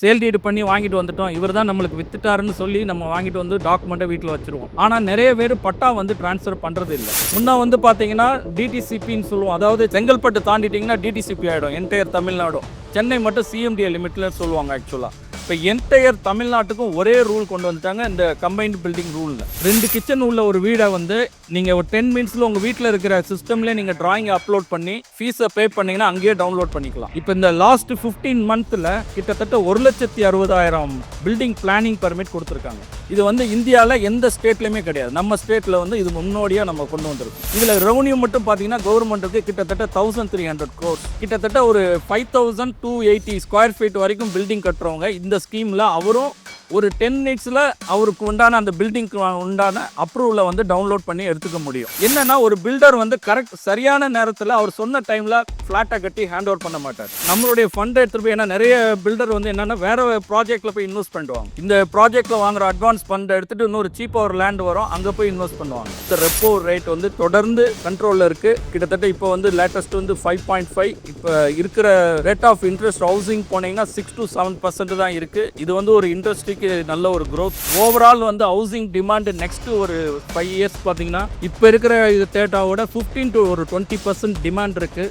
Sale deed பண்ணி வாங்கிட்டு வந்துட்டோம், இவர் தான் நம்மளுக்கு வித்துட்டாருன்னு சொல்லி நம்ம வாங்கிட்டு வந்து டாக்குமெண்ட்டை வீட்டில் வச்சுருவோம். ஆனால் நிறைய பேர் பட்டா வந்து ட்ரான்ஸ்ஃபர் பண்ணுறது இல்லை. முன்னே வந்து பார்த்தீங்கன்னா டிடிசிபின்னு சொல்லுவோம். அதாவது செங்கல்பட்டு தாண்டிட்டிங்கன்னா டிடிசிபி ஆகிடும் என்டையர் தமிழ்நாடும். சென்னை மட்டும் சிஎம்டிஏ லிமிட்டில் சொல்லுவாங்க ஆக்சுவலாக. இப்போ என்டையர் தமிழ்நாட்டுக்கும் ஒரே ரூல் கொண்டு வந்துட்டாங்க, இந்த கம்பைன்டு பில்டிங் ரூலில். 2 கிச்சன் உள்ள ஒரு வீடை வந்து நீங்கள் ஒரு 10 மினிட்ஸில் உங்கள் வீட்டில் இருக்கிற சிஸ்டம்லேயே நீங்கள் டிராயிங் அப்லோட் பண்ணி ஃபீஸை பே பண்ணிங்கன்னா அங்கேயே டவுன்லோட் பண்ணிக்கலாம். இப்போ இந்த லாஸ்ட் 15 மந்த்தில் கிட்டத்தட்ட 1,60,60,000 பில்டிங் பிளானிங் பர்மிட் கொடுத்துருக்காங்க. இது வந்து இந்தியாவில் எந்த ஸ்டேட்லையுமே கிடையாது. நம்ம ஸ்டேட்டில் வந்து இது முன்னோடியாக நம்ம கொண்டு வந்திருக்கோம். இதில் ரெவன்யூ மட்டும் பார்த்தீங்கன்னா கவர்மெண்ட்டுக்கு கிட்டத்தட்ட 1,300 crores, கிட்டத்தட்ட ஒரு 5,280 ஸ்கொயர் ஃபீட் வரைக்கும் பில்டிங் கட்டுறவங்க இந்த ஸ்கீமில் அவரும் ஒரு 10 மினிட்ஸில் அவருக்கு உண்டான அந்த பில்டிங்க்கு உண்டான அப்ரூவலை வந்து டவுன்லோட் பண்ணி எடுத்துக்க முடியும். என்னன்னா ஒரு பில்டர் வந்து கரெக்ட் சரியான நேரத்தில் அவர் சொன்ன டைமில் ஃப்ளாட்டை கட்டி ஹேண்ட் ஓவர் பண்ண மாட்டார். நம்மளுடைய ஃபண்டை எடுத்துகிட்டு போய், ஏன்னா நிறைய பில்டர் வந்து என்னென்னா வேறு ப்ராஜெக்டில் போய் இன்வெஸ்ட் பண்ணுவாங்க. இந்த ப்ராஜெக்டில் வாங்குற அட்வான்ஸ் ஃபண்டை எடுத்துகிட்டு இன்னொரு சீப்பாக ஒரு லேண்ட் வரும், அங்கே போய் இன்வெஸ்ட் பண்ணுவாங்க. இந்த ரெப்போ ரேட் வந்து தொடர்ந்து கண்ட்ரோலில் இருக்குது. கிட்டத்தட்ட இப்போ வந்து லேட்டஸ்ட் வந்து 5.5. இப்போ இருக்கிற ரேட் ஆஃப் இன்ட்ரெஸ்ட் ஹவுசிங் போனீங்கன்னா 6 to 7% தான் இருக்குது. இது வந்து ஒரு இண்டஸ்ட்ரி நல்ல ஒரு growth. ஓவரால் வந்து ஹவுசிங் டிமாண்ட் நெக்ஸ்ட் ஒரு 5 இயர்ஸ் பார்த்தீங்கன்னா இப்போ இருக்கிற இது டேட்டாவோட 15 to 20% டிமாண்ட் இருக்கு.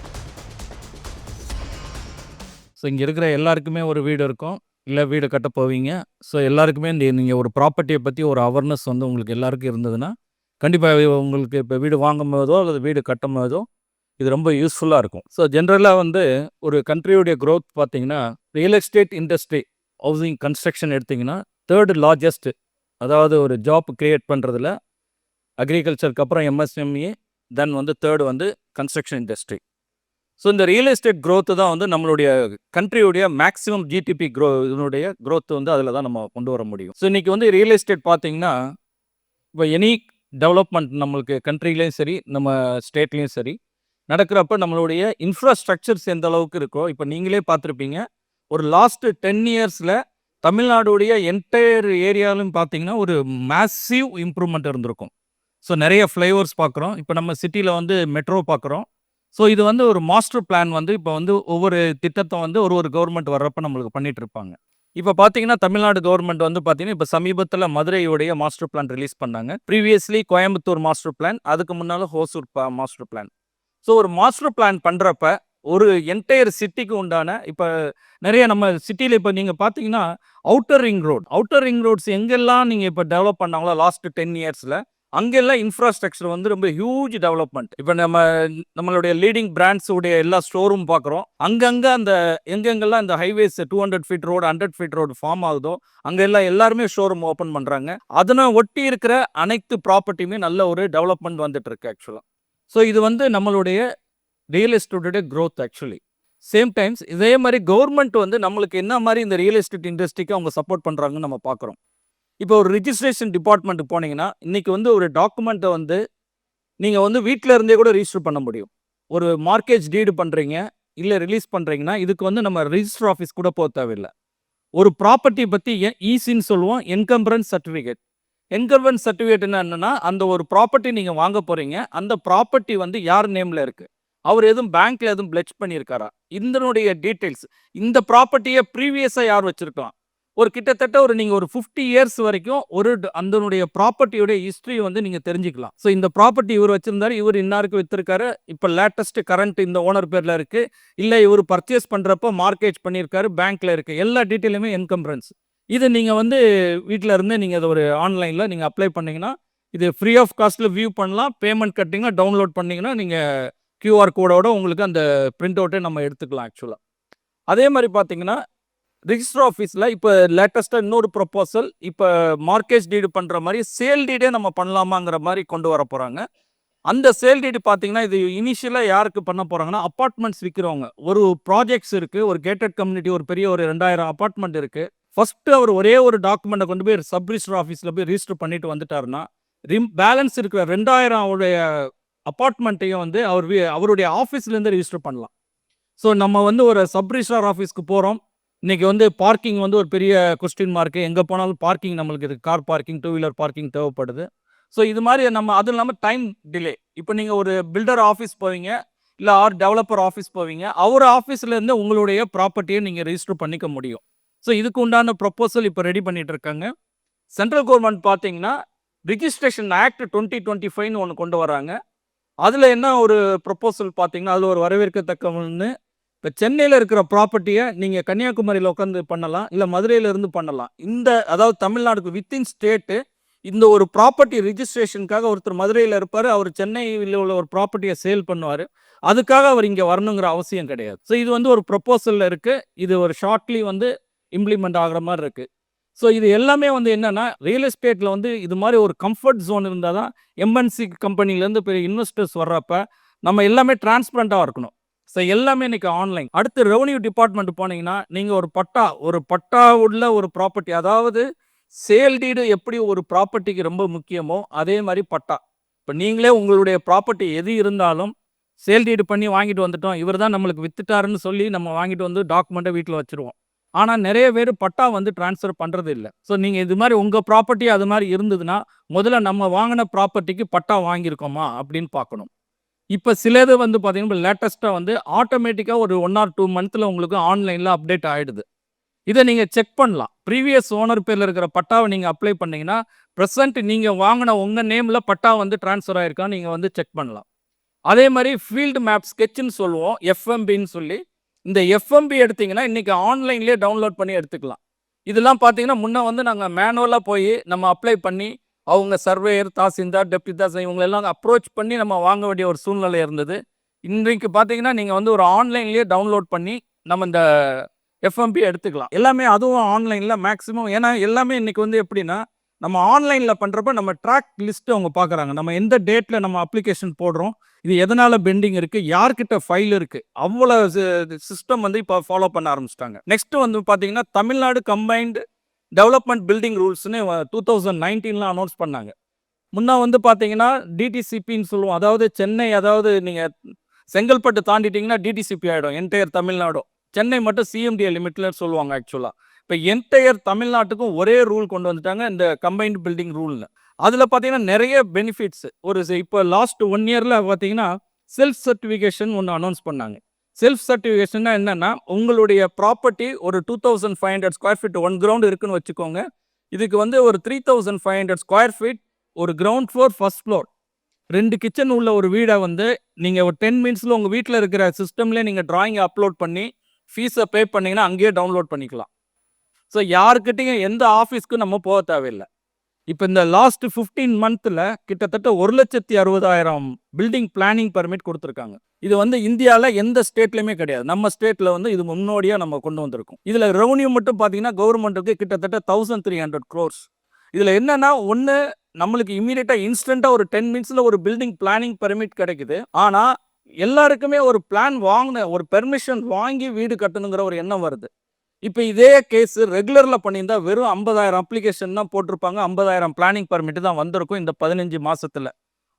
ஸோ இங்கே இருக்கிற எல்லாருக்குமே ஒரு வீடு இருக்கும், இல்லை வீடு கட்ட போவீங்க. ஸோ எல்லாருக்குமே நீங்கள் ஒரு ப்ராப்பர்ட்டியை பற்றி ஒரு அவேர்னஸ் வந்து உங்களுக்கு எல்லாருக்கும் இருந்ததுன்னா கண்டிப்பாக உங்களுக்கு இப்போ வீடு வாங்கும் போதோ அல்லது வீடு கட்டும் போதோ இது ரொம்ப யூஸ்ஃபுல்லாக இருக்கும். ஸோ ஜென்ரலாக வந்து ஒரு கண்ட்ரியுடைய growth பார்த்தீங்கன்னா real estate industry housing construction எடுத்திங்கன்னா 3rd லார்ஜஸ்ட். அதாவது ஒரு ஜாப் கிரியேட் பண்ணுறதுல அக்ரிகல்ச்சருக்கு அப்புறம் எம்எஸ்எம்இ, தென் வந்து 3rd வந்து கன்ஸ்ட்ரக்ஷன் இண்டஸ்ட்ரி. ஸோ இந்த ரியல் எஸ்டேட் growth தான் வந்து நம்மளுடைய கண்ட்ரியுடைய மேக்ஸிமம் ஜிடிபி இதனுடைய growth வந்து அதில் தான் நம்ம கொண்டு வர முடியும். ஸோ இன்றைக்கி வந்து ரியல் எஸ்டேட் பார்த்தீங்கன்னா இப்போ எனி டெவலப்மெண்ட் நம்மளுக்கு கண்ட்ரிலையும் சரி நம்ம ஸ்டேட்லேயும் சரி நடக்கிறப்ப நம்மளுடைய இன்ஃப்ராஸ்ட்ரக்சர்ஸ் எந்த அளவுக்கு இருக்கோ, இப்போ நீங்களே பார்த்துருப்பீங்க ஒரு லாஸ்ட் 10 இயர்ஸில் தமிழ்நாடுடைய என்டையர் ஏரியாலும் பார்த்தீங்கன்னா ஒரு மேசிவ் இம்ப்ரூவ்மெண்ட் இருந்திருக்கும். ஸோ நிறைய ஃப்ளைஓவர்ஸ் பார்க்குறோம், இப்போ நம்ம சிட்டியில் வந்து மெட்ரோ பார்க்குறோம். ஸோ இது வந்து ஒரு மாஸ்டர் பிளான் வந்து இப்போ வந்து ஒவ்வொரு திட்டத்தை வந்து ஒரு கவர்மெண்ட் வர்றப்ப நம்மளுக்கு பண்ணிட்டு இருப்பாங்க. இப்போ பார்த்தீங்கன்னா தமிழ்நாடு கவர்மெண்ட் வந்து பார்த்தீங்கன்னா இப்போ சமீபத்தில் மதுரையுடைய மாஸ்டர் பிளான் ரிலீஸ் பண்ணாங்க. ப்ரீவியஸ்லி கோயம்புத்தூர் மாஸ்டர் பிளான், அதுக்கு முன்னால் ஹோசூர் மாஸ்டர் பிளான். ஸோ ஒரு மாஸ்டர் பிளான் பண்ணுறப்ப ஒரு என்டையர் சிட்டிக்கு உண்டான இப்போ நிறைய நம்ம சிட்டியில் இப்போ நீங்கள் பார்த்தீங்கன்னா அவுட்டர் ரிங் ரோட்ஸ் எங்கெல்லாம் நீங்கள் இப்போ டெவலப் பண்ணாங்களோ லாஸ்ட் 10 இயர்ஸில் அங்கெல்லாம் இன்ஃப்ராஸ்ட்ரக்சர் வந்து ரொம்ப ஹியூஜ் டெவலப்மெண்ட். இப்போ நம்மளுடைய லீடிங் பிராண்ட்ஸ் உடைய எல்லா ஸ்டோரும் பார்க்குறோம். அங்கங்கே அந்த எங்கெங்கெல்லாம் இந்த highways 200 feet road 100 feet road form ஆகுதோ அங்கெல்லாம் எல்லாருமே ஷோரூம் ஓப்பன் பண்ணுறாங்க. அதனை ஒட்டி இருக்கிற அனைத்து ப்ராப்பர்ட்டியுமே நல்ல ஒரு டெவலப்மெண்ட் வந்துட்டு இருக்கு ஆக்சுவலாக. ஸோ இது வந்து நம்மளுடைய ரியல் எஸ்டேட்டோட growth ஆக்சுவலி. சேம் டைம்ஸ் இதே மாதிரி கவர்மெண்ட் வந்து நம்மளுக்கு என்ன மாதிரி இந்த ரியல் எஸ்டேட் இண்டஸ்ட்ரிக்கு அவங்க சப்போர்ட் பண்ணுறாங்கன்னு நம்ம பார்க்குறோம். இப்போ ஒரு ரிஜிஸ்ட்ரேஷன் டிபார்ட்மெண்ட் போனீங்கன்னா இன்றைக்கி வந்து ஒரு டாக்குமெண்ட்டை வந்து நீங்கள் வந்து வீட்டில் இருந்தே கூட ரிஜிஸ்டர் பண்ண முடியும். ஒரு மார்க்கேஜ் டீடு பண்ணுறீங்க இல்லை ரிலீஸ் பண்ணுறீங்கன்னா இதுக்கு வந்து நம்ம ரிஜிஸ்டர் ஆஃபீஸ் கூட போக தேவையில்லை. ஒரு ப்ராப்பர்ட்டி பற்றி ஈசின்னு சொல்லுவோம், என்கம்பரன்ஸ் சர்டிஃபிகேட். என்கம்பரன்ஸ் சர்டிஃபிகேட் என்னன்னா அந்த ஒரு ப்ராப்பர்ட்டி நீங்கள் வாங்க போகிறீங்க, அந்த ப்ராப்பர்ட்டி வந்து யார் நேமில் இருக்குது, அவர் எதுவும் பேங்க்ல எதுவும் பிளெட்ஜ் பண்ணியிருக்காரா, இதனுடைய டீட்டெயில்ஸ், இந்த ப்ராப்பர்ட்டியை ப்ரீவியஸாக யார் வச்சுருக்கலாம், ஒரு கிட்டத்தட்ட ஒரு நீங்கள் ஒரு 50 இயர்ஸ் வரைக்கும் ஒரு அதனுடைய ப்ராப்பர்ட்டியோடைய ஹிஸ்ட்ரி வந்து நீங்கள் தெரிஞ்சுக்கலாம். ஸோ இந்த ப்ராப்பர்ட்டி இவர் வச்சுருந்தாரு, இவர் இன்னாருக்கு விற்றுருக்காரு, இப்போ லேட்டஸ்ட் கரண்ட் இந்த ஓனர் பேரில் இருக்குது, இல்லை இவர் பர்ச்சேஸ் பண்ணுறப்போ மார்க்கேஜ் பண்ணியிருக்காரு, பேங்க்கில் இருக்குது, எல்லா டீட்டெயிலுமே என்கம்பரன்ஸ். இது நீங்கள் வந்து வீட்டில் இருந்து நீங்கள் அதை ஒரு ஆன்லைனில் நீங்கள் அப்ளை பண்ணிங்கன்னா இது ஃப்ரீ ஆஃப் காஸ்ட்டில் வியூ பண்ணலாம். பேமெண்ட் கட்டிங்கன்னா டவுன்லோட் பண்ணிங்கன்னா நீங்கள் QR கோடோட உங்களுக்கு அந்த பிரிண்ட் அவுட்டை நம்ம எடுத்துக்கலாம் ஆக்சுவலாக. அதே மாதிரி பார்த்தீங்கன்னா ரிஜிஸ்டர் ஆஃபீஸில் இப்போ லேட்டஸ்ட்டாக இன்னொரு ப்ரொப்போசல், இப்போ மார்க்கேஜ் டீடு பண்ணுற மாதிரி சேல் டீடே நம்ம பண்ணலாமாங்கிற மாதிரி கொண்டு வர போகிறாங்க. அந்த சேல் டீடு பார்த்தீங்கன்னா இது இனிஷியலாக யாருக்கு பண்ண போகிறாங்கன்னா அப்பார்ட்மெண்ட்ஸ் விற்கிறவங்க. ஒரு ப்ராஜெக்ட்ஸ் இருக்குது, ஒரு கேட்டட் கம்யூனிட்டி, ஒரு பெரிய ஒரு 2000 அப்பார்ட்மெண்ட் இருக்குது. ஃபஸ்ட்டு அவர் ஒரே ஒரு டாக்குமெண்ட்டை கொண்டு போய் சப் ரிஜிஸ்டர் ஆஃபீஸில் போய் ரிஜிஸ்டர் பண்ணிட்டு வந்துட்டாருன்னா பேலன்ஸ் இருக்கிற 2000 அவருடைய அப்பார்ட்மெண்ட்டையும் வந்து அவருடைய ஆஃபீஸ்லேருந்து ரிஜிஸ்டர் பண்ணலாம். ஸோ நம்ம வந்து ஒரு சப் ரிஜிஸ்ட்ரார் ஆஃபீஸ்க்கு போகிறோம், இன்றைக்கி வந்து பார்க்கிங் வந்து ஒரு பெரிய கொஸ்டின் மார்க்கு, எங்கே போனாலும் பார்க்கிங் நம்மளுக்கு இருக்குது, கார் பார்க்கிங், 2 வீலர் பார்க்கிங் தேவைப்படுது. ஸோ இது மாதிரி நம்ம அதுவும் இல்லாமல் டைம் டிலே. இப்போ நீங்கள் ஒரு பில்டர் ஆஃபீஸ் போவீங்க இல்லை டெவலப்பர் ஆஃபீஸ் போவீங்க, அவர் ஆஃபீஸ்லேருந்து உங்களுடைய ப்ராப்பர்ட்டியை நீங்கள் ரிஜிஸ்டர் பண்ணிக்க முடியும். ஸோ இதுக்கு உண்டான ப்ரொப்போசல் இப்போ ரெடி பண்ணிட்டு இருக்காங்க. சென்ட்ரல் கவர்மெண்ட் பார்த்தீங்கன்னா ரிஜிஸ்ட்ரேஷன் ஆக்ட் 2025ன்னு ஒன்று கொண்டு வராங்க. அதில் என்ன ஒரு ப்ரொப்போசல் பார்த்தீங்கன்னா, அதில் ஒரு வரவேற்கத்தக்க ஒன்று, இப்போ சென்னையில் இருக்கிற ப்ராப்பர்ட்டியை நீங்கள் கன்னியாகுமரியில் உட்காந்து பண்ணலாம், இல்லை மதுரையில் இருந்து பண்ணலாம். அதாவது தமிழ்நாடுக்கு வித்தின் ஸ்டேட்டு இந்த ஒரு ப்ராப்பர்ட்டி ரிஜிஸ்ட்ரேஷனுக்காக ஒருத்தர் மதுரையில் இருப்பார், அவர் சென்னையில் உள்ள ஒரு ப்ராப்பர்ட்டியை சேல் பண்ணுவார். அதுக்காக அவர் இங்கே வரணுங்கிற அவசியம் கிடையாது. ஸோ இது வந்து ஒரு ப்ரொப்போசலில் இருக்குது. இது ஒரு ஷார்ட்லி வந்து இம்ப்ளிமெண்ட் ஆகிற மாதிரி இருக்குது. ஸோ இது எல்லாமே வந்து என்னென்னா, ரியல் எஸ்டேட்டில் வந்து இது மாதிரி ஒரு கம்ஃபர்ட் ஜோன் இருந்தால் தான் எம்என்சி கம்பெனிலேருந்து பெரிய இன்வெஸ்டர்ஸ் வர்றப்ப நம்ம எல்லாமே டிரான்ஸ்பரண்ட்டாக இருக்கணும். ஸோ எல்லாமே இன்றைக்கி ஆன்லைன். அடுத்து ரெவன்யூ டிபார்ட்மெண்ட் போனீங்கன்னா, நீங்கள் ஒரு பட்டா உள்ள ஒரு ப்ராப்பர்ட்டி, அதாவது சேல் டீடு எப்படி ஒரு ப்ராப்பர்ட்டிக்கு ரொம்ப முக்கியமோ அதே மாதிரி பட்டா. இப்போ நீங்களே உங்களுடைய ப்ராப்பர்ட்டி எது இருந்தாலும் சேல் டீடு பண்ணி வாங்கிட்டு வந்துட்டோம், இவர் தான் நம்மளுக்கு வித்துட்டாருன்னு சொல்லி நம்ம வாங்கிட்டு வந்து டாக்குமெண்ட்டை வீட்டில் வச்சுருவோம். ஆனால் நிறைய பேர் பட்டா வந்து ட்ரான்ஸ்ஃபர் பண்ணுறது இல்லை. ஸோ நீங்கள் இது மாதிரி உங்கள் ப்ராப்பர்ட்டி அது மாதிரி இருந்ததுன்னா முதல்ல நம்ம வாங்கின ப்ராப்பர்ட்டிக்கு பட்டா வாங்கியிருக்கோமா அப்படின்னு பார்க்கணும். இப்போ சிலது வந்து பார்த்தீங்கன்னா லேட்டஸ்ட்டாக வந்து ஆட்டோமேட்டிக்காக ஒரு 1 or 2 மந்த்தில் உங்களுக்கு ஆன்லைனில் அப்டேட் ஆகிடுது. இதை நீங்கள் செக் பண்ணலாம். ப்ரீவியஸ் ஓனர் பேரில் இருக்கிற பட்டாவை நீங்கள் அப்ளை பண்ணிங்கன்னா ப்ரெசன்ட் நீங்கள் வாங்கின உங்கள் நேமில் பட்டா வந்து ட்ரான்ஸ்ஃபர் ஆகிருக்கான்னு நீங்கள் வந்து செக் பண்ணலாம். அதே மாதிரி ஃபீல்டு மேப் ஸ்கெட்சுன்னு சொல்லுவோம், எஃப்எம்பின்னு சொல்லி. இந்த எஃப்எம்பி எடுத்திங்கன்னா இன்றைக்கி ஆன்லைன்லேயே டவுன்லோட் பண்ணி எடுத்துக்கலாம். இதெல்லாம் பார்த்தீங்கன்னா முன்னே வந்து நாங்கள் மேனுவலாக போய் நம்ம அப்ளை பண்ணி அவங்க சர்வேயர், தாசில்தார், டெப்டி தாசில்தார் இவங்களெல்லாம் அப்ரோச் பண்ணி நம்ம வாங்க வேண்டிய ஒரு சூழ்நிலை இருந்தது. இன்றைக்கு பார்த்தீங்கன்னா நீங்கள் வந்து ஒரு ஆன்லைன்லேயே டவுன்லோட் பண்ணி நம்ம இந்த எஃப்எம்பி எடுத்துக்கலாம். எல்லாமே அதுவும் ஆன்லைனில் மேக்ஸிமம். ஏன்னா எல்லாமே இன்றைக்கி வந்து எப்படின்னா, நம்ம ஆன்லைனில் பண்ணுறப்ப நம்ம ட்ராக் லிஸ்ட்டு அவங்க பார்க்குறாங்க. நம்ம எந்த டேட்டில் நம்ம அப்ளிகேஷன் போடுறோம், இது எதனால் பெண்டிங் இருக்குது, யார்கிட்ட ஃபைல் இருக்குது, அவ்வளோ சிஸ்டம் வந்து இப்போ ஃபாலோ பண்ண ஆரம்பிச்சிட்டாங்க. நெக்ஸ்ட்டு வந்து பார்த்தீங்கன்னா தமிழ்நாடு கம்பைன்டு டெவலப்மெண்ட் பில்டிங் ரூல்ஸ்னு 2019 அனௌன்ஸ் பண்ணாங்க. முன்னே வந்து பார்த்தீங்கன்னா டிடிசிபின்னு சொல்லுவோம். அதாவது சென்னை, அதாவது நீங்கள் செங்கல்பட்டு தாண்டிட்டிங்கன்னா டிடிசிபி ஆகிடும் என்டையர் தமிழ்நாடும். சென்னை மட்டும் சிஎம்டிஏ லிமிட்ல சொல்லுவாங்க ஆக்சுவலாக. இப்போ என்டையர் தமிழ்நாட்டுக்கும் ஒரே ரூல் கொண்டு வந்துட்டாங்க, இந்த கம்பைன்டு பில்டிங் ரூல்னு. அதில் பார்த்தீங்கன்னா நிறைய பெனிஃபிட்ஸ். இப்போ லாஸ்ட் 1 இயரில் பார்த்தீங்கன்னா செல்ஃப் சர்டிஃபிகேஷன் ஒன்று அனௌன்ஸ் பண்ணாங்க. செல்ஃப் சர்டிஃபிகேஷன்னா என்னென்னா, உங்களுடைய ப்ராப்பர்ட்டி ஒரு 2500 ஸ்கொயர் ஃபீட் 1 கிரவுண்ட் இருக்குன்னு வச்சுக்கோங்க. இதுக்கு வந்து ஒரு 3500 ஸ்கொயர் ஃபீட் ஒரு ground floor, first floor, 2 kitchen உள்ள ஒரு வீடை வந்து நீங்கள் ஒரு 10 மினிட்ஸில் உங்கள் வீட்டில் இருக்கிற சிஸ்டம்லேயே நீங்கள் டிராயிங்கை அப்லோட் பண்ணி ஃபீஸை பே பண்ணிங்கன்னா அங்கேயே டவுன்லோட் பண்ணிக்கலாம். ஸோ யாருக்கிட்டையும் எந்த ஆஃபீஸ்க்கும் நம்ம போக தேவையில்லை. இப்போ இந்த லாஸ்ட் 15 மந்த்தில் கிட்டத்தட்ட 1,60,000 பில்டிங் பிளானிங் பர்மிட் கொடுத்துருக்காங்க. இது வந்து இந்தியாவில் எந்த ஸ்டேட்லையுமே கிடையாது. நம்ம ஸ்டேட்டில் வந்து இது முன்னோடியாக நம்ம கொண்டு வந்திருக்கோம். இதில் ரெவன்யூ மட்டும் பார்த்தீங்கன்னா கவர்மெண்ட்டுக்கு கிட்டத்தட்ட 1300 crores. இதில் என்னென்னா, ஒன்று நம்மளுக்கு இமீடியட்டாக இன்ஸ்டண்ட்டாக ஒரு 10 மினிட்ஸில் ஒரு பில்டிங் பிளானிங் பர்மிட் கிடைக்குது. ஆனால் எல்லாருக்குமே ஒரு பிளான் ஒரு பெர்மிஷன் வாங்கி வீடு கட்டணுங்கிற ஒரு எண்ணம் வருது. இப்போ இதே கேஸ் ரெகுலரில் பண்ணியிருந்தா வெறும் 50,000 அப்ளிகேஷன் தான் போட்டிருப்பாங்க, 50,000 பிளானிங் பர்மிட் தான் வந்திருக்கும் இந்த 15 மாதத்தில்.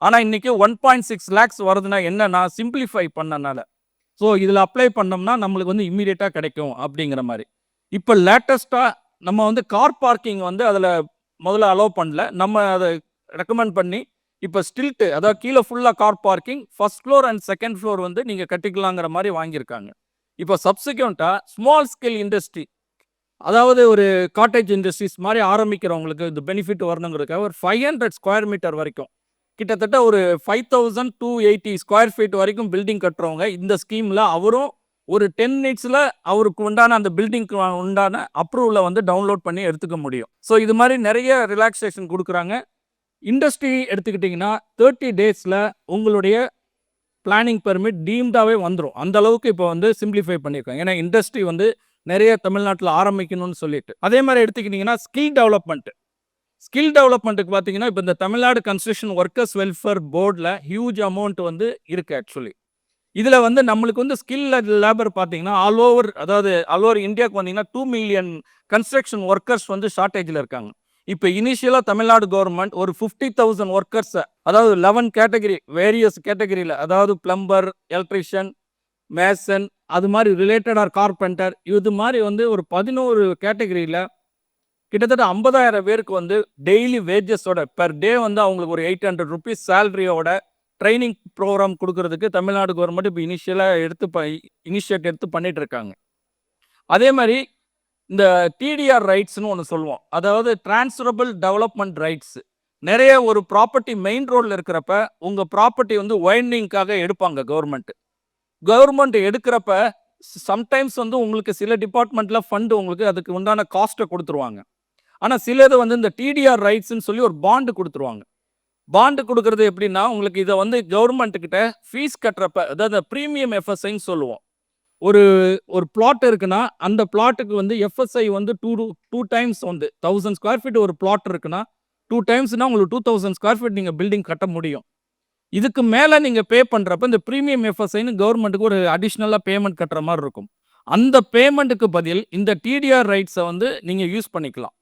ஆனால் இன்றைக்கி 1.6 lakhs வருதுன்னா என்னன்னா, சிம்பிளிஃபை பண்ணனால. ஸோ இதில் அப்ளை பண்ணோம்னா நம்மளுக்கு வந்து இம்மீடியட்டாக கிடைக்கும் அப்படிங்கிற மாதிரி. இப்போ லேட்டஸ்ட்டாக நம்ம வந்து கார் பார்க்கிங் வந்து அதில் முதல்ல அலோவ் பண்ணல, நம்ம அதை ரெக்கமெண்ட் பண்ணி இப்போ ஸ்டில்ட்டு, அதாவது கீழே ஃபுல்லாக car parking, first floor and second floor வந்து நீங்கள் கட்டிக்கலாங்கிற மாதிரி வாங்கியிருக்காங்க. இப்போ சப்சிக்வெண்ட்டாக ஸ்மால் ஸ்கேல் இண்டஸ்ட்ரி, அதாவது ஒரு காட்டேஜ் இண்டஸ்ட்ரீஸ் மாதிரி ஆரம்பிக்கிறவங்களுக்கு இந்த பெனிஃபிட் வரணுங்கிறதுக்காக ஒரு 500 ஸ்கொயர் மீட்டர் வரைக்கும், கிட்டத்தட்ட ஒரு 5,280 ஸ்கொயர் ஃபீட் வரைக்கும் பில்டிங் கட்டுறவங்க இந்த ஸ்கீமில் அவரும் ஒரு 10 மினிட்ஸில் அவருக்கு உண்டான அந்த பில்டிங்க்கு உண்டான அப்ரூவலை வந்து டவுன்லோட் பண்ணி எடுத்துக்க முடியும். ஸோ இது மாதிரி நிறைய ரிலாக்ஸேஷன் கொடுக்குறாங்க. இண்டஸ்ட்ரி எடுத்துக்கிட்டிங்கன்னா 30 டேஸில் உங்களுடைய பிளானிங் பர்மிட் டீம்டாகவே வந்துடும். அந்த அளவுக்கு இப்போ வந்து சிம்பிளிஃபை பண்ணியிருக்காங்க. ஏன்னா இண்டஸ்ட்ரி வந்து நிறைய தமிழ்நாட்டில் ஆரம்பிக்கணும்னு சொல்லிட்டு. அதே மாதிரி எடுத்துக்கிட்டிங்கன்னா ஸ்கில் டெவலப்மெண்ட்டுக்கு பார்த்தீங்கன்னா இப்போ இந்த தமிழ்நாடு கன்ஸ்ட்ரக்ஷன் ஒர்க்கர்ஸ் வெல்ஃபேர் போர்டில் ஹியூஜ் அமௌண்ட் வந்து இருக்குது ஆக்சுவலி. இதில் வந்து நம்மளுக்கு வந்து ஸ்கில் லேபர் பார்த்தீங்கன்னா ஆல் ஓவர் இந்தியாவுக்கு வந்தீங்கன்னா 2 மில்லியன் கன்ஸ்ட்ரக்ஷன் ஒர்க்கர்ஸ் வந்து ஷார்ட்டேஜில் இருக்காங்க. இப்போ இனிஷியலாக தமிழ்நாடு கவர்மெண்ட் ஒரு 50,000 ஒர்க்கர்ஸை, அதாவது 11 கேட்டகரி, வேரியஸ் கேட்டகரியில், அதாவது பிளம்பர், எலக்ட்ரிஷியன், மேசன், அது மாதிரி ரிலேட்டடாக கார்பெண்டர், இது மாதிரி வந்து ஒரு 11 கேட்டகரியில் கிட்டத்தட்ட 50,000 பேருக்கு வந்து டெய்லி வேஜஸோட பெர் டே வந்து அவங்களுக்கு ஒரு 800 rupees சேலரியோட ட்ரைனிங் ப்ரோக்ராம் கொடுக்கறதுக்கு தமிழ்நாடு கவர்மெண்ட் இப்போ இனிஷியேட் எடுத்து பண்ணிட்டு இருக்காங்க. அதே மாதிரி இந்த டிடிஆர் ரைட்ஸ்னு ஒன்று சொல்லுவோம். அதாவது டிரான்ஸ்ஃபரபிள் டெவலப்மெண்ட் ரைட்ஸ். நிறைய ஒரு ப்ராப்பர்ட்டி மெயின் ரோட்ல இருக்கிறப்ப, உங்க ப்ராப்பர்ட்டி வந்து வைண்டனிங்காக எடுப்பாங்க கவர்மெண்ட். கவர்மெண்ட் எடுக்கிறப்ப சம்டைம்ஸ் வந்து உங்களுக்கு சில டிபார்ட்மெண்ட்ல ஃபண்ட் உங்களுக்கு அதுக்கு உண்டான காஸ்ட்டை கொடுத்துருவாங்க. ஆனால் சிலது வந்து இந்த டிடிஆர் ரைட்ஸ்ன்னு சொல்லி ஒரு பாண்டு கொடுத்துருவாங்க. பாண்டு கொடுக்கறது எப்படின்னா, உங்களுக்கு இதை வந்து கவர்மெண்ட் கிட்ட ஃபீஸ் கட்டுறப்ப, அதாவது ப்ரீமியம் எஃப்எஸ்ஐன்னு சொல்லுவோம். ஒரு ஒரு பிளாட் இருக்குன்னா, அந்த பிளாட்டுக்கு வந்து எஃப்எஸ்ஐ வந்து 2 டைம்ஸ் வந்து 1000 ஸ்கொயர் ஃபீட் ஒரு பிளாட் இருக்குன்னா, 2 டைம்ஸ்னா உங்களுக்கு 2000 ஸ்கொயர் ஃபீட் நீங்க பில்டிங் கட்ட முடியும். இதுக்கு மேல நீங்க பே பண்றப்ப இந்த பிரீமியம் எஃப்எஸ்ஐன்னு கவர்மெண்ட்டுக்கு ஒரு அடிஷனலா பேமெண்ட் கட்டுற மாதிரி இருக்கும். அந்த பேமெண்ட்டுக்கு பதில் இந்த டிடிஆர் ரைட்ஸை வந்து நீங்க யூஸ் பண்ணிக்கலாம்.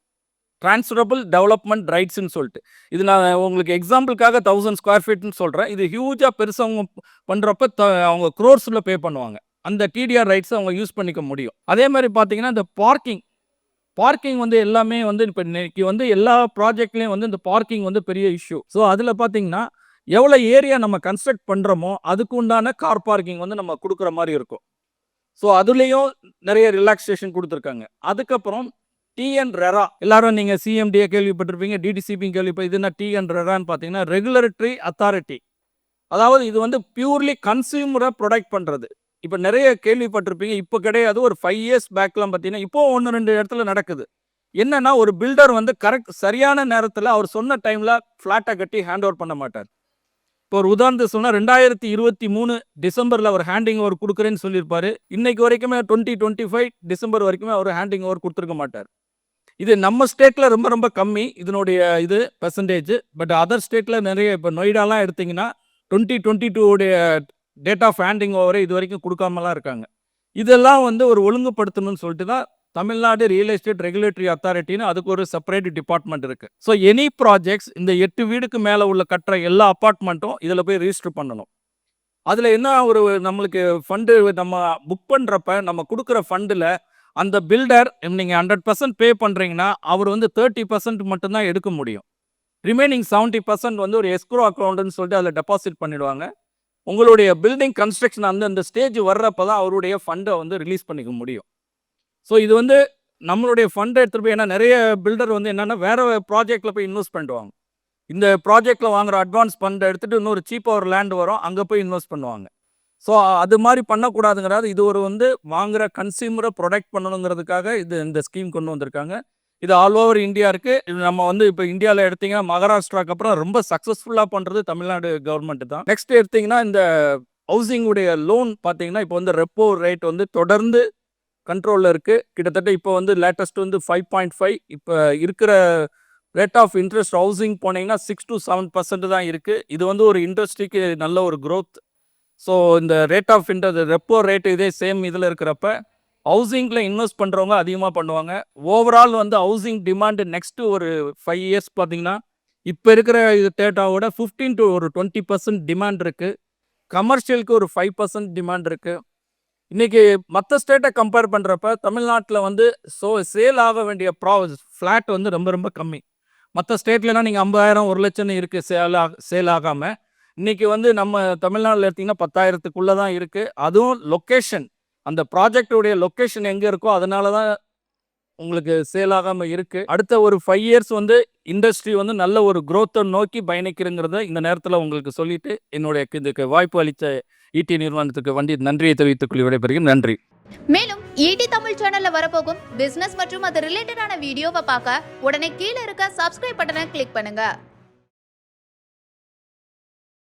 டிரான்ஸ்ஃபரபிள் டெவலப்மெண்ட் ரைட்ஸ்ன்னு சொல்லிட்டு. இது நான் உங்களுக்கு எக்ஸாம்பிளுக்காக 1000 ஸ்கொயர் ஃபீட்னு சொல்றேன். இது ஹியூஜா பெருசா அவங்க பண்றப்ப அவங்க க்ரோர்ஸ்ல பே பண்ணுவாங்க. அந்த டிடிஆர் ரைட்ஸ் அவங்க யூஸ் பண்ணிக்க முடியும். அதே மாதிரி பார்த்தீங்கன்னா, இந்த பார்க்கிங் வந்து எல்லாமே வந்து இப்போ இன்னைக்கு வந்து எல்லா ப்ராஜெக்ட்லேயும் வந்து இந்த பார்க்கிங் வந்து பெரிய இஷ்யூ. ஸோ அதில் பார்த்தீங்கன்னா, எவ்வளோ ஏரியா நம்ம கன்ஸ்ட்ரக்ட் பண்ணுறோமோ அதுக்கு உண்டான கார் பார்க்கிங் வந்து நம்ம கொடுக்குற மாதிரி இருக்கும். ஸோ அதுலேயும் நிறைய ரிலாக்ஸேஷன் கொடுத்துருக்காங்க. அதுக்கப்புறம் டிஎன் ரெரா, எல்லாரும் நீங்கள் சிஎம்டியை கேள்விப்பட்டிருப்பீங்க, டிடிசிபி கேள்விப்பட்டு. இதுனா டிஎன் ரெரான்னு பார்த்தீங்கன்னா ரெகுலேட்டரி அத்தாரிட்டி. அதாவது இது வந்து பியூர்லி கன்சியூமரை ப்ரொடெக்ட் பண்ணுறது. இப்போ நிறைய கேள்விப்பட்டிருப்பீங்க, இப்போ கிடையாது, ஒரு 5 இயர்ஸ் பேக்லாம் பார்த்தீங்கன்னா இப்போ 1-2 இடத்துல நடக்குது. என்னன்னா, ஒரு பில்டர் வந்து சரியான நேரத்தில் அவர் சொன்ன டைமில் ஃப்ளாட்டை கட்டி ஹேண்ட் ஓவர் பண்ண மாட்டார். இப்போ ஒரு உதாரணத்துக்கு சொன்னால் 2023 டிசம்பரில் அவர் ஹேண்டிங் ஓவர் கொடுக்குறேன்னு சொல்லியிருப்பாரு. இன்னைக்கு வரைக்குமே 2025 டிசம்பர் வரைக்குமே அவர் ஹேண்டிங் ஓவர் கொடுத்துருக்க மாட்டார். இது நம்ம ஸ்டேட்டில் ரொம்ப ரொம்ப கம்மி இதனுடைய இது பெர்சன்டேஜ். பட் அதர் ஸ்டேட்டில் நிறைய, இப்போ நொய்டாலாம் எடுத்திங்கன்னா 2022 உடைய டேட் ஆஃப் ஹேண்டிங் ஓவரை இது வரைக்கும் கொடுக்காமலாம் இருக்காங்க. இதெல்லாம் வந்து ஒரு ஒழுங்குபடுத்தணும்னு சொல்லிட்டு தான் தமிழ்நாடு ரியல் எஸ்டேட் ரெகுலேட்டரி அத்தாரிட்டின்னு அதுக்கு ஒரு செப்பரேட் டிபார்ட்மெண்ட் இருக்குது. ஸோ எனி ப்ராஜெக்ட்ஸ் இந்த 8 வீடுக்கு மேலே உள்ள கட்டுற எல்லா அப்பார்ட்மெண்ட்டும் இதில் போய் ரிஜிஸ்டர் பண்ணணும். அதில் என்ன ஒரு நம்மளுக்கு ஃபண்டு நம்ம புக் பண்ணுறப்ப நம்ம கொடுக்குற ஃபண்டில் அந்த பில்டர் நீங்கள் 100% பே பண்ணுறீங்கன்னா அவர் வந்து 30% மட்டும்தான் எடுக்க முடியும். ரிமைனிங் 70% வந்து ஒரு எஸ்க்ரோ அக்கௌண்ட்னு சொல்லிட்டு அதில் டெபாசிட் பண்ணிடுவாங்க. உங்களுடைய பில்டிங் கன்ஸ்ட்ரக்ஷன் அந்த ஸ்டேஜ் வர்றப்ப தான் அவருடைய ஃபண்டை வந்து ரிலீஸ் பண்ணிக்க முடியும். ஸோ இது வந்து நம்மளுடைய ஃபண்டை எடுத்துகிட்டு போய், ஏன்னா நிறைய பில்டர் வந்து என்னென்னா வேறு ப்ராஜெக்டில் போய் இன்வெஸ்ட் பண்ணிடுவாங்க. இந்த ப்ராஜெக்டில் வாங்குகிற அட்வான்ஸ் ஃபண்டை எடுத்துகிட்டு இன்னொரு சீப்பாக ஒரு லேண்ட் வரும், அங்கே போய் இன்வெஸ்ட் பண்ணுவாங்க. ஸோ அது மாதிரி பண்ணக்கூடாதுங்கிறது, இது ஒரு வந்து வாங்குகிற கன்சியூமரை ப்ரொடெக்ட் பண்ணணுங்கிறதுக்காக இந்த ஸ்கீம் கொண்டு வந்திருக்காங்க. இது ஆல் ஓவர் இந்தியா இருக்குது. இது நம்ம வந்து இப்போ இந்தியாவில் எடுத்திங்கன்னா மகாராஷ்டிராவுக்கு அப்புறம் ரொம்ப சக்ஸஸ்ஃபுல்லாக பண்ணுறது தமிழ்நாடு கவர்மெண்ட் தான். நெக்ஸ்ட் எடுத்திங்கன்னா இந்த ஹவுசிங்குடைய லோன் பார்த்தீங்கன்னா இப்போ வந்து ரெப்போ ரேட் வந்து தொடர்ந்து கண்ட்ரோலில் இருக்குது. கிட்டத்தட்ட இப்போ வந்து லேட்டஸ்ட் வந்து 5.5. இப்போ இருக்கிற ரேட் ஆஃப் இன்ட்ரெஸ்ட் ஹவுசிங் போனீங்கன்னா 6 to 7% தான் இருக்குது. இது வந்து ஒரு இண்டஸ்ட்ரிக்கு நல்ல ஒரு க்ரோத். ஸோ இந்த rate of interest repo rate இதே சேம் இதில் இருக்கிறப்ப ஹவுசிங்கில் இன்வெஸ்ட் பண்ணுறவங்க அதிகமாக பண்ணுவாங்க. ஓவரால் வந்து ஹவுசிங் டிமாண்டு நெக்ஸ்ட்டு ஒரு 5 இயர்ஸ் பார்த்தீங்கன்னா இப்போ இருக்கிற இது டேட்டாவோட 15 to 20% டிமாண்ட் இருக்குது. கமர்ஷியலுக்கு ஒரு 5% டிமாண்ட் இருக்குது. இன்றைக்கி மற்ற ஸ்டேட்டை கம்பேர் பண்ணுறப்ப தமிழ்நாட்டில் வந்து சேல் ஆக வேண்டிய ஃப்ளாட் வந்து ரொம்ப ரொம்ப கம்மி. மற்ற ஸ்டேட்லனா நீங்கள் 50,000 1 லட்சம்னு இருக்குது சேல் ஆகாமல். இன்றைக்கி வந்து நம்ம தமிழ்நாட்டில் எடுத்திங்கன்னா 10,000க்குள்ளே தான் இருக்குது. அதுவும் லொக்கேஷன், அந்த ப்ராஜெக்டுடைய லொக்கேஷன் எங்கே இருக்கோ அதனால தான் உங்களுக்கு சேல் ஆகாமல் இருக்குது. அடுத்த ஒரு 5 இயர்ஸ் வந்து இண்டஸ்ட்ரி வந்து நல்ல ஒரு க்ரோத்தை நோக்கி பயணிக்கிறங்கிறத இந்த நேரத்தில் உங்களுக்கு சொல்லிட்டு என்னுடைய இதுக்கு வாய்ப்பு அளித்த ஈடி நிறுவனத்துக்கு நன்றியை தெரிவித்துக் கொள்ள விடைபெறுகிறேன். நன்றி. மேலும் ஈடி தமிழ் சேனல்ல வரப்போகும் பிசினஸ் மற்றும் அது ரிலேட்டடான வீடியோவை பார்க்க உடனே கீழே இருக்க சப்ஸ்கிரைப் பட்டனை கிளிக் பண்ணுங்க.